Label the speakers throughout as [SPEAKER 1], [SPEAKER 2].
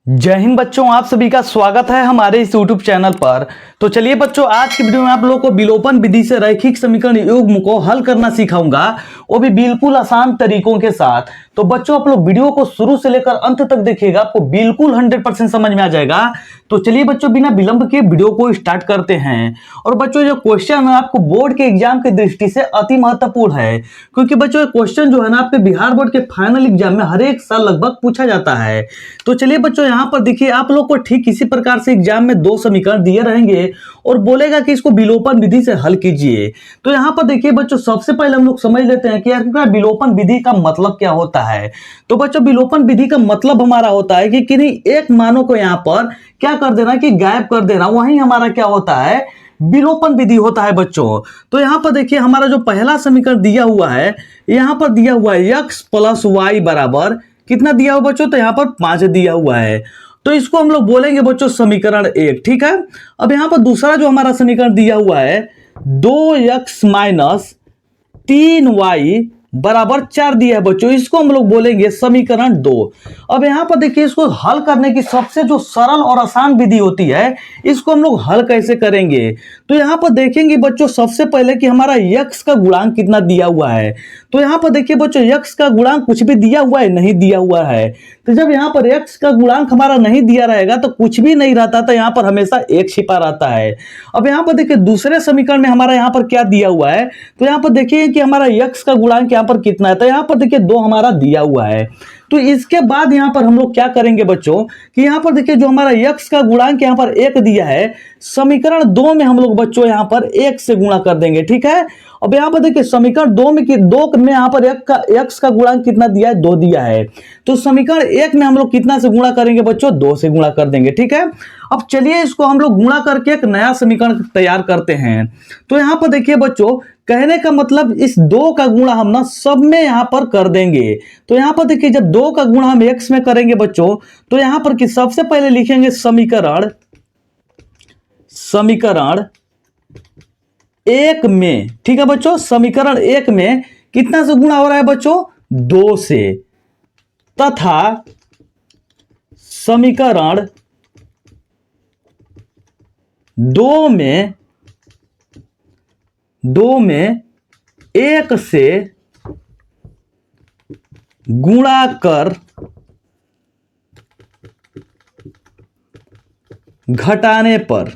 [SPEAKER 1] जय हिंद बच्चों, आप सभी का स्वागत है हमारे इस YouTube चैनल पर। तो चलिए बच्चों, आज की वीडियो में आप लोगों को विलोपन विधि से रैखिक समीकरण युग्म को हल करना सिखाऊंगा, वो भी बिल्कुल आसान तरीकों के साथ। तो बच्चों, आप लोग वीडियो को शुरू से लेकर अंत तक देखिएगा, आपको बिल्कुल 100% समझ में आ जाएगा। तो चलिए बच्चों, बिना विलंब के वीडियो को स्टार्ट करते हैं। और बच्चों, जो क्वेश्चन है आपको बोर्ड के एग्जाम की दृष्टि से अति महत्वपूर्ण है, क्योंकि बच्चों ये क्वेश्चन जो है ना आपके बिहार बोर्ड के फाइनल एग्जाम में हर एक साल लगभग पूछा जाता है। तो चलिए बच्चों, यहाँ पर देखिए आप लोग को ठीक इसी प्रकार से एग्जाम में दो समीकरण दिए रहेंगे और बोलेगा कि इसको विलोपन विधि से हल कीजिए। तो यहाँ पर देखिए बच्चों, सबसे पहले हम लोग समझ लेते हैं कि यार विलोपन विधि का मतलब क्या होता है। तो बच्चों, विलोपन विधि का मतलब हमारा होता है कि किन्हीं एक मानों को यहाँ पर क्या कर देना, कि गायब कर देना, वही हमारा क्या होता है, विलोपन विधि होता है बच्चों। तो यहाँ पर देखिए हमारा जो पहला समीकरण दिया हुआ है, यहाँ पर दिया हुआ है x प्लस वाई बराबर कितना दिया हुआ बच्चों, तो यहाँ पर 5 दिया हुआ है। तो इसको हम लोग बोलेंगे बच्चों समीकरण 1, ठीक है। अब यहाँ पर दूसरा जो हमारा समीकरण दिया हुआ है 2x माइनस 3y बराबर 4 दिया है बच्चों, इसको हम लोग बोलेंगे समीकरण 2। अब यहां पर देखिए, इसको हल करने की सबसे जो सरल और आसान विधि होती है, इसको हम लोग हल कैसे करेंगे। तो यहां पर देखेंगे बच्चों, सबसे पहले कि हमारा x का गुणांक कितना दिया हुआ है। तो यहां पर देखिए बच्चों, x का गुणांक कुछ भी दिया हुआ है, नहीं दिया हुआ है। तो जब यहां पर x का गुणांक हमारा नहीं दिया रहेगा तो कुछ भी नहीं रहता, तो यहां पर हमेशा 1 छिपा रहता है। अब यहां पर देखिए दूसरे समीकरण में हमारा यहां पर क्या दिया हुआ है, तो यहां पर देखिए कि हमारा x का गुणांक यहां पर कितना है, तो यहां पर देखिए 2 हमारा दिया हुआ है। तो इसके बाद यहां पर हम लोग क्या करेंगे बच्चों, कि यहां पर देखिए जो हमारा x का गुणांक यहां पर 1 दिया है, समीकरण 2 में हम लोग बच्चों यहां पर 1 से गुणा कर देंगे, ठीक है। अब यहां पर देखिए समीकरण 2 में यहां पर x का गुणांक कितना दिया है, 2 दिया है। तो समीकरण 1 में हम लोग कितना से गुणा करेंगे बच्चों, 2 से गुणा कर देंगे, ठीक है। अब चलिए इसको हम लोग गुणा करके एक नया समीकरण तैयार करते हैं। तो यहां पर देखिए बच्चों, कहने का मतलब इस 2 का गुणा हम ना सब में यहां पर कर देंगे। तो यहां पर देखिए जब 2 का गुणा हम x में करेंगे बच्चों, तो यहां पर कि सबसे पहले लिखेंगे समीकरण 1 में, ठीक है बच्चों। समीकरण 1 में कितना से गुणा हो रहा है बच्चों, 2 से, तथा समीकरण 2 में 1 से गुणा कर घटाने पर,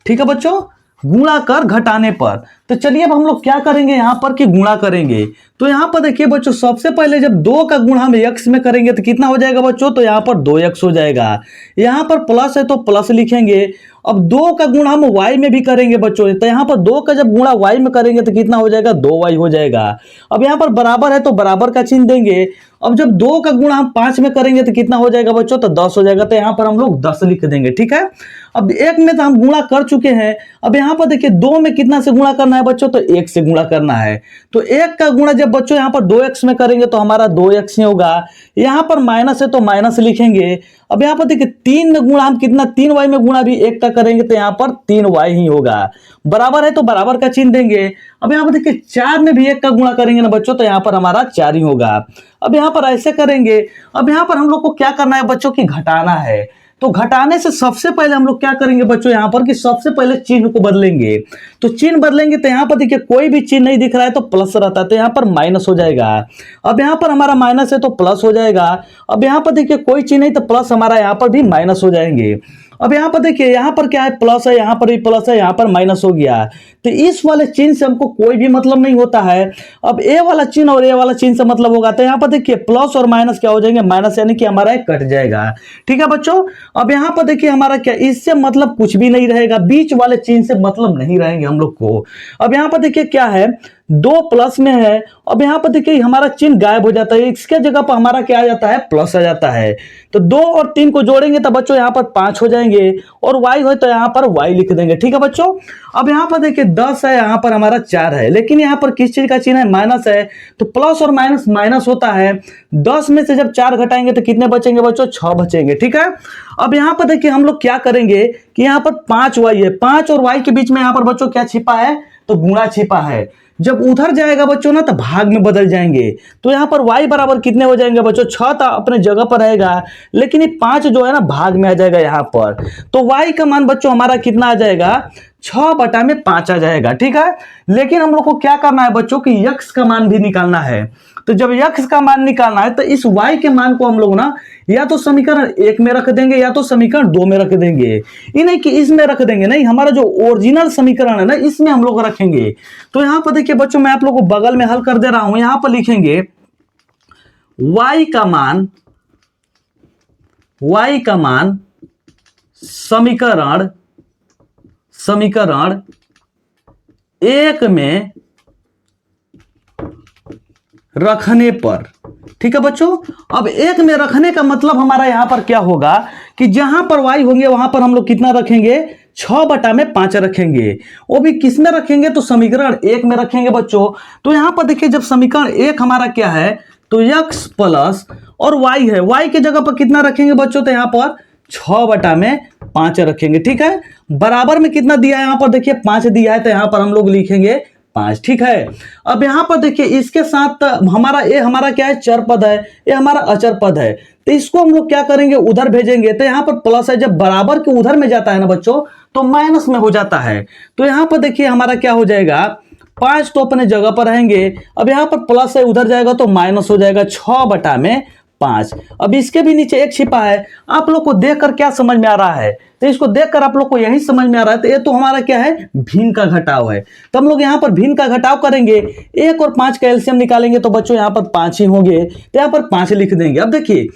[SPEAKER 1] ठीक है बच्चों, गुणा कर घटाने पर। तो चलिए अब हम लोग क्या करेंगे यहां पर, कि गुणा करेंगे। तो यहां पर देखिए बच्चों, सबसे पहले जब 2 का गुणा हम x में करेंगे तो कितना हो जाएगा बच्चों, तो यहां पर 2x हो जाएगा। यहां पर प्लस है तो प्लस लिखेंगे। अब 2 का गुणा हम y में भी करेंगे बच्चों, तो यहां पर 2 का जब गुणा y में करेंगे तो कितना हो जाएगा, 2y हो जाएगा। अब यहां पर बराबर है तो बराबर का चिन्ह देंगे। अब जब 2 का गुणा हम 5 में करेंगे तो कितना हो जाएगा बच्चों, तो 10 हो जाएगा। तो यहां पर हम लोग 10 लिख देंगे, ठीक है। अब 1 में तो हम गुणा कर चुके हैं। अब यहां पर देखिए 2 में कितना से गुणा करना है बच्चों, तो 1 से गुणा करना है। तो 1 का गुणा जब बच्चों यहां पर 2x में करेंगे तो हमारा 2x ही होगा। यहां पर माइनस है तो माइनस लिखेंगे। अब यहां पर देखिए 3 में गुणा हम कितना, 3y में गुणा भी 1 का करेंगे तो यहां पर 3y ही होगा। बराबर है तो बराबर का चिन्ह देंगे। अब यहां पर देखिए 4 में भी 1 का गुणा करेंगे ना बच्चों, तो यहां पर हमारा 4 ही होगा। अब यहां पर ऐसे करेंगे। अब यहां पर हम लोग को क्या करना है बच्चों, की घटाना है। तो घटाने से सबसे पहले हम लोग क्या करेंगे बच्चों, यहां पर कि सबसे पहले चिन्ह को बदलेंगे। तो चिन्ह बदलेंगे तो यहां पर देखिए कोई भी चिन्ह नहीं दिख रहा है तो प्लस रहता है, तो यहां पर माइनस हो जाएगा। अब यहां पर हमारा माइनस है तो प्लस हो जाएगा। अब यहां पर देखिए कोई चिन्ह नहीं तो प्लस हमारा यहां पर भी माइनस हो जाएंगे। अब यहां पर देखिए यहां पर क्या है, प्लस है, यहां पर भी प्लस है, यहां पर माइनस हो गया। तो इस वाले चिन्ह से हमको कोई भी मतलब नहीं होता है। अब ए वाला चिन्ह और ए वाला चिन्ह से मतलब होगा। तो यहां पर देखिए प्लस और माइनस क्या हो जाएंगे, माइनस, यानी कि हमारा कट जाएगा, ठीक है बच्चों। अब यहां पर देखिए हमारा क्या, इससे मतलब कुछ भी नहीं रहेगा, बीच वाले चिन्ह से मतलब नहीं रहेंगे हम लोग को। अब यहां पर देखिए क्या है, 2 प्लस में है। अब यहां पर देखिए हमारा चिन्ह गायब हो जाता है, इसके जगह पर हमारा क्या आ जाता है, प्लस आ जाता है। तो 2 और 3 को जोड़ेंगे तो बच्चों यहां पर 5 हो जाएंगे, और y हो तो यहां पर y लिख देंगे, ठीक है बच्चों। अब यहां पर देखिए 10 है, यहां पर हमारा 4 है, लेकिन यहां पर किस चीज का चिन्ह है, माइनस है। तो प्लस और माइनस माइनस होता है। 10 में से जब 4 घटाएंगे तो कितने बचेंगे बच्चों, 6 बचेंगे, ठीक है। अब यहां पर देखिए हम लोग क्या करेंगे, कि यहां पर 5y है, 5 और y के बीच में यहां पर बच्चों क्या छिपा है, तो गुणा छिपा है। जब उधर जाएगा बच्चों ना तो भाग में बदल जाएंगे। तो यहाँ पर y बराबर कितने हो जाएंगे बच्चों, 6 तो अपने जगह पर रहेगा, लेकिन ये 5 जो है ना भाग में आ जाएगा यहाँ पर। तो y का मान बच्चों हमारा कितना आ जाएगा, 6/5 आ जाएगा। ठीक है, लेकिन हम लोग को क्या करना है बच्चों की x का मान भी निकालना है। तो जब x का मान निकालना है तो इस y के मान को हम लोग ना या तो समीकरण 1 में रख देंगे या तो समीकरण 2 में रख देंगे। ये नहीं कि इसमें रख देंगे, नहीं, हमारा जो ओरिजिनल समीकरण है ना इसमें हम लोग रखेंगे। तो यहां पर देखिए बच्चों, मैं आप लोगों को बगल में हल कर दे रहा हूं। यहां पर लिखेंगे y का मान समीकरण 1 में रखने पर। ठीक है बच्चों, अब 1 में रखने का मतलब हमारा यहां पर क्या होगा कि जहां पर y होंगे वहां पर हम लोग कितना रखेंगे, 6/5 रखेंगे। वो भी किस में रखेंगे, तो समीकरण 1 में रखेंगे बच्चों। तो यहां पर देखिए जब समीकरण 1 हमारा क्या है, तो x प्लस और y है, y के जगह पर कितना रखेंगे बच्चों, तो यहां पर 6/5 रखेंगे। ठीक है, बराबर में कितना दिया है, यहां पर देखिए 5 दिया है, तो यहां पर हम लोग लिखेंगे 5। ठीक है, अब यहां पर देखिए इसके साथ हमारा क्या है, चर पद है, ये हमारा अचर पद है। तो इसको हम लोग क्या करेंगे, उधर भेजेंगे। तो यहां पर प्लस है, जब बराबर के उधर में जाता है ना बच्चों तो माइनस में हो जाता है। तो यहां पर देखिए हमारा क्या हो जाएगा, 5 तो अपने जगह पर रहेंगे। अब यहां पर प्लस है, उधर जाएगा तो माइनस हो जाएगा, 6/5। अब इसके भी नीचे 1 छिपा है। आप लोग को देखकर क्या समझ में आ रहा है, तो इसको देखकर आप लोग को यही समझ में आ रहा है, तो ये तो हमारा क्या है, भिन्न का घटाव है। तो हम लोग यहाँ पर भिन्न का घटाव करेंगे, 1 और 5 का एलसीएम निकालेंगे तो बच्चों यहाँ पर 5 ही होंगे। तो यहाँ पर 5 लिख देंगे। अब देखिए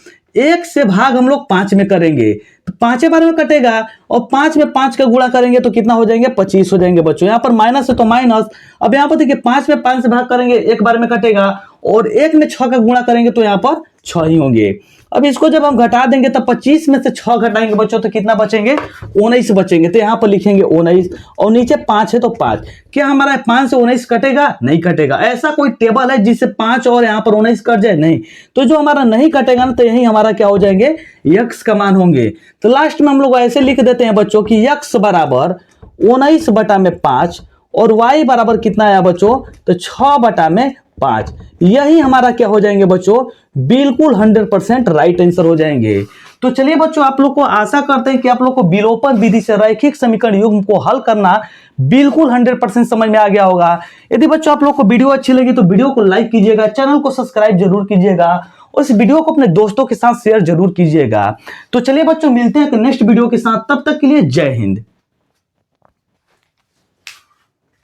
[SPEAKER 1] 1 से भाग हम लोग 5 में करेंगे तो 5 बार में कटेगा, और 5 में 5 का गुणा करेंगे तो कितना हो जाएंगे, 25 हो जाएंगे बच्चों। यहाँ पर माइनस है तो माइनस। अब यहाँ पर देखिए 5 में 5 से भाग करेंगे, 1 बार में कटेगा, और 1 में 6 का गुणा करेंगे तो यहाँ पर 6 ही होंगे। अब इसको जब हम घटा देंगे तो 25 में से 6 घटाएंगे बच्चों तो कितना बचेंगे, 19 बचेंगे। तो यहाँ पर लिखेंगे 19, और नीचे 5 है तो 5। क्या हमारा 5 से 19 कटेगा, नहीं कटेगा। ऐसा कोई टेबल है जिससे 5 और यहाँ पर 19 कट जाए, नहीं। तो जो हमारा नहीं कटेगा ना, तो यही हमारा क्या हो जाएंगे, x का मान होंगे। तो लास्ट में हम लोग ऐसे लिख देते हैं बच्चों की x बराबर 19/5 और y बराबर कितना आया बच्चों, तो 6/5। यही हमारा क्या हो जाएंगे बच्चों, बिल्कुल 100% राइट आंसर हो जाएंगे। तो चलिए बच्चों, आप लोग को आशा करते हैं कि आप लोग को विलोपन विधि से रैखिक समीकरण युग्म को हल करना बिल्कुल 100% समझ में आ गया होगा। यदि बच्चों आप लोग को वीडियो अच्छी लगी तो वीडियो को लाइक कीजिएगा, चैनल को सब्सक्राइब जरूर कीजिएगा, और इस वीडियो को अपने दोस्तों के साथ शेयर जरूर कीजिएगा। तो चलिए बच्चों, मिलते हैं नेक्स्ट वीडियो के साथ, तब तक के लिए जय हिंद।